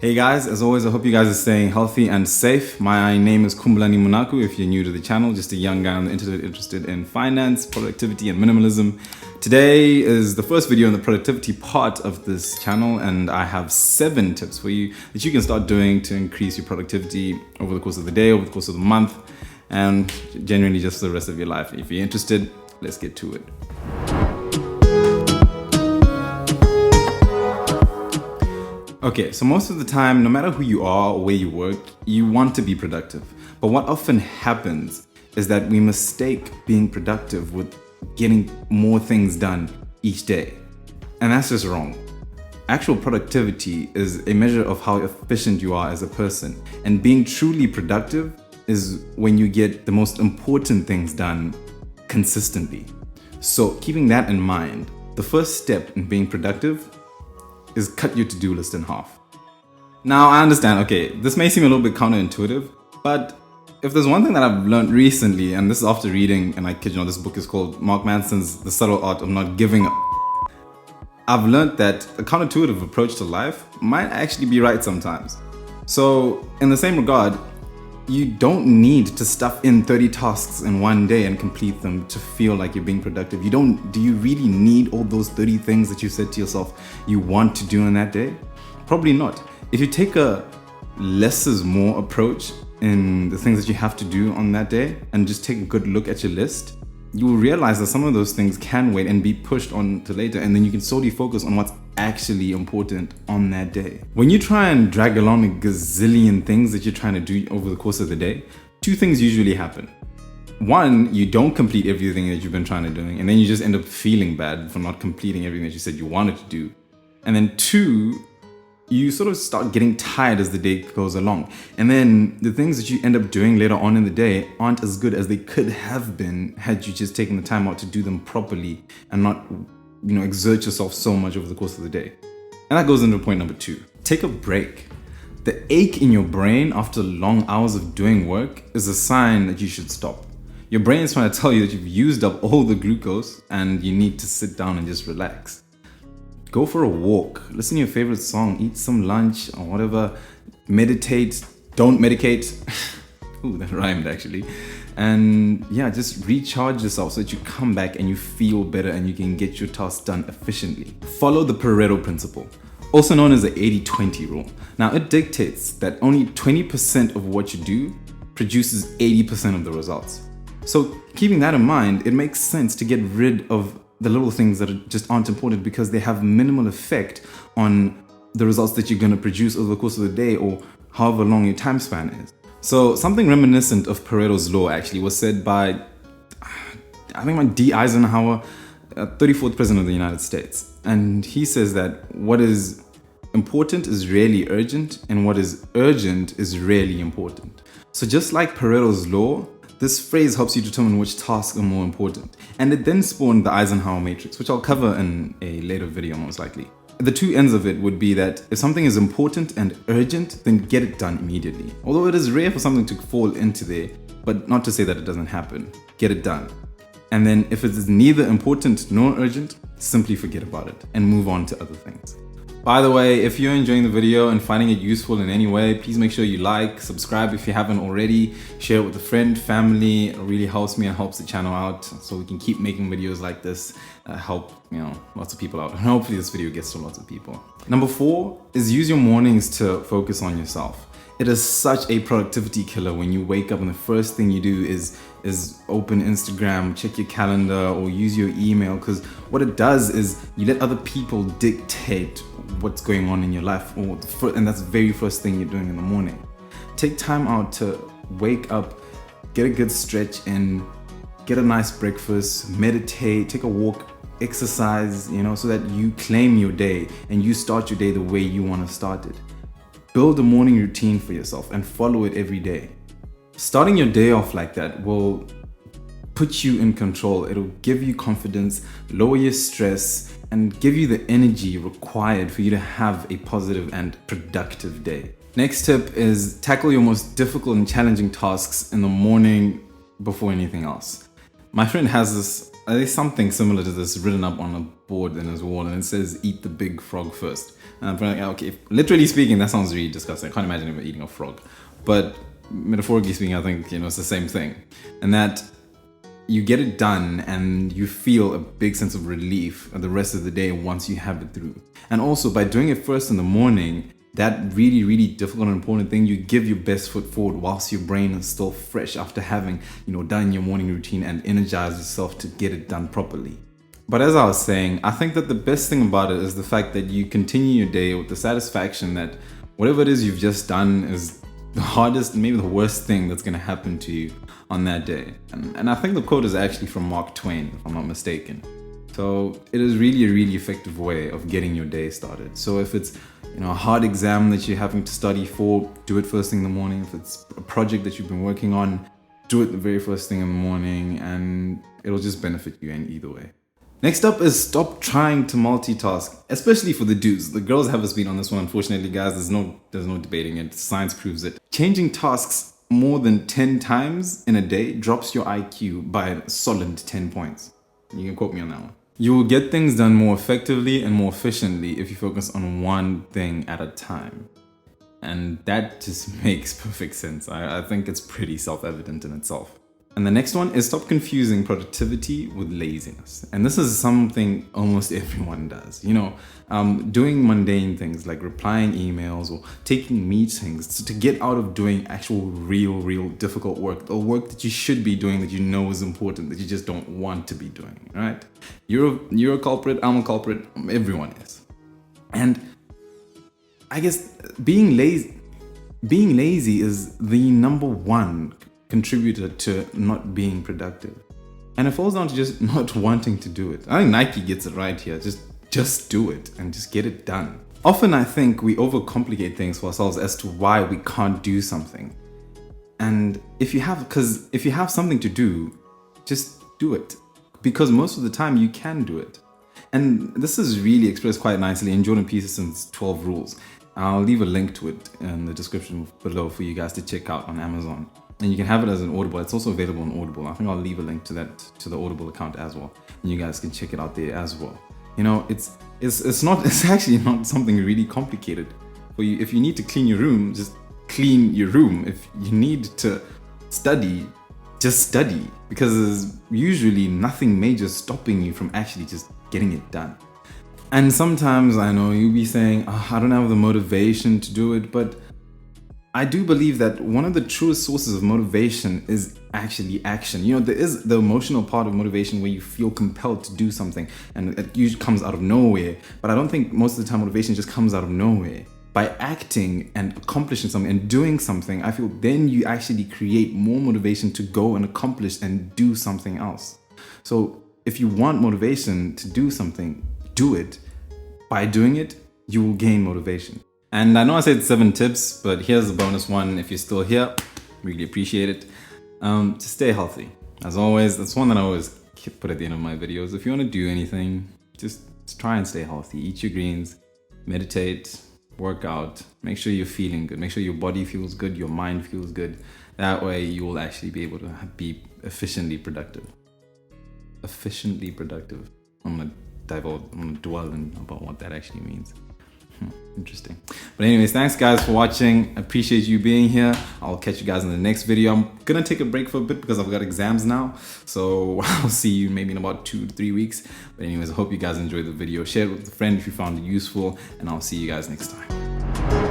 Hey guys, as always, I hope you guys are staying healthy and safe. My name is Kumbulani Munaku. If you're new to the channel, just a young guy on the internet interested in finance, productivity, and minimalism. Today is the first video in the productivity part of this channel, and I have 7 tips for you that you can start doing to increase your productivity over the course of the day, over the course of the month, and genuinely just the rest of your life. If you're interested, let's get to it. Okay, so most of the time, no matter who you are or where you work, you want to be productive. But what often happens is that we mistake being productive with getting more things done each day. And that's just wrong. Actual productivity is a measure of how efficient you are as a person. And being truly productive is when you get the most important things done consistently. So keeping that in mind, the first step in being productive is cut your to-do list in half. Now, I understand, okay, this may seem a little bit counterintuitive, but if there's one thing that I've learned recently, and this is after reading, and I kid you not, this book is called Mark Manson's The Subtle Art of Not Giving Up. I've learned that a counterintuitive approach to life might actually be right sometimes. So, in the same regard, you don't need to stuff in 30 tasks in one day and complete them to feel like you're being productive. Do you really need all those 30 things that you said to yourself you want to do in that day? Probably not. If you take a less is more approach in the things that you have to do on that day and just take a good look at your list, you will realize that some of those things can wait and be pushed on to later, and then you can solely focus on what's actually important on that day. When you try and drag along a gazillion things that you're trying to do over the course of the day, 2 things usually happen. 1, you don't complete everything that you've been trying to do, and then you just end up feeling bad for not completing everything that you said you wanted to do. And then 2, you sort of start getting tired as the day goes along. And then the things that you end up doing later on in the day aren't as good as they could have been had you just taken the time out to do them properly and not, exert yourself so much over the course of the day. And that goes into point number 2. Take a break. The ache in your brain after long hours of doing work is a sign that you should stop. Your brain is trying to tell you that you've used up all the glucose and you need to sit down and just relax. Go for a walk, listen to your favorite song, eat some lunch or whatever, meditate, don't medicate. Ooh, that rhymed actually. And yeah, just recharge yourself so that you come back and you feel better and you can get your tasks done efficiently. Follow the Pareto principle, also known as the 80-20 rule. Now, it dictates that only 20% of what you do produces 80% of the results. So keeping that in mind, it makes sense to get rid of the little things that just aren't important because they have minimal effect on the results that you're going to produce over the course of the day or however long your time span is. So something reminiscent of Pareto's law actually was said by, I think, D. Eisenhower, 34th president of the United States. And he says that what is important is rarely urgent and what is urgent is rarely important. So just like Pareto's law, this phrase helps you determine which tasks are more important. And it then spawned the Eisenhower matrix, which I'll cover in a later video most likely. The 2 ends of it would be that if something is important and urgent, then get it done immediately. Although it is rare for something to fall into there, but not to say that it doesn't happen. Get it done. And then if it is neither important nor urgent, simply forget about it and move on to other things. By the way, if you're enjoying the video and finding it useful in any way, please make sure you like, subscribe if you haven't already, share it with a friend, family. It really helps me and helps the channel out so we can keep making videos like this that help, lots of people out. And hopefully this video gets to lots of people. Number 4 is use your mornings to focus on yourself. It is such a productivity killer when you wake up and the first thing you do is open Instagram, check your calendar, or use your email, because what it does is you let other people dictate what's going on in your life, and that's the very first thing you're doing in the morning. Take time out to wake up, get a good stretch in, get a nice breakfast, meditate, take a walk, exercise, so that you claim your day and you start your day the way you want to start it. Build a morning routine for yourself and follow it every day. Starting your day off like that will put you in control. It'll give you confidence, lower your stress, and give you the energy required for you to have a positive and productive day. Next tip is tackle your most difficult and challenging tasks in the morning before anything else. My friend has this, there's something similar to this written up on a board in his wall and it says, "Eat the big frog first." And I'm like, okay, literally speaking, that sounds really disgusting. I can't imagine him eating a frog. But metaphorically speaking, I think, it's the same thing. And that you get it done and you feel a big sense of relief the rest of the day once you have it through. And also by doing it first in the morning, that really, really difficult and important thing, you give your best foot forward whilst your brain is still fresh after having, done your morning routine and energize yourself to get it done properly. But as I was saying, I think that the best thing about it is the fact that you continue your day with the satisfaction that whatever it is you've just done is the hardest, maybe the worst thing that's going to happen to you on that day. And I think the quote is actually from Mark Twain, if I'm not mistaken. So it is really a really effective way of getting your day started. So if it's a hard exam that you're having to study for, do it first thing in the morning. If it's a project that you've been working on, do it the very first thing in the morning, and it'll just benefit you in either way. Next up is stop trying to multitask, especially for the dudes. The girls have us beat on this one, unfortunately, guys. There's no debating it. Science proves it. Changing tasks more than 10 times in a day drops your IQ by a solid 10 points. You can quote me on that one. You will get things done more effectively and more efficiently if you focus on one thing at a time. And that just makes perfect sense. I think it's pretty self-evident in itself. And the next one is stop confusing productivity with laziness. And this is something almost everyone does. Doing mundane things like replying emails or taking meetings to get out of doing actual real difficult work, the work that you should be doing that you know is important, that you just don't want to be doing, right? You're a culprit, I'm a culprit, everyone is. And I guess being lazy is the number one contributor to not being productive. And it falls down to just not wanting to do it. I think Nike gets it right here. Just do it and just get it done. Often I think we overcomplicate things for ourselves as to why we can't do something. And if you have something to do, just do it. Because most of the time you can do it. And this is really expressed quite nicely in Jordan Peterson's 12 Rules. I'll leave a link to it in the description below for you guys to check out on Amazon. And you can have it as an Audible. It's also available on Audible. I think I'll leave a link to that, to the Audible account as well. And you guys can check it out there as well. It's actually not something really complicated for you. If you need to clean your room, just clean your room. If you need to study, just study. Because there's usually nothing major stopping you from actually just getting it done. And sometimes I know you'll be saying, I don't have the motivation to do it, but I do believe that one of the truest sources of motivation is actually action. There is the emotional part of motivation where you feel compelled to do something and it usually comes out of nowhere. But I don't think most of the time motivation just comes out of nowhere. By acting and accomplishing something and doing something, I feel then you actually create more motivation to go and accomplish and do something else. So if you want motivation to do something, do it. By doing it, you will gain motivation. And I know I said 7 tips, but here's a bonus one. If you're still here, really appreciate it. Just stay healthy. As always, that's one that I always put at the end of my videos. If you want to do anything, just try and stay healthy. Eat your greens, meditate, work out. Make sure you're feeling good. Make sure your body feels good, your mind feels good. That way you will actually be able to be efficiently productive. Efficiently productive. I'm going to dwell in about what that actually means. Interesting. But anyways, thanks guys for watching. Appreciate you being here. I'll catch you guys in the next video. I'm gonna take a break for a bit because I've got exams now, so I'll see you maybe in about 2 to 3 weeks. But anyways, I hope you guys enjoyed the video. Share it with a friend if you found it useful, and I'll see you guys next time.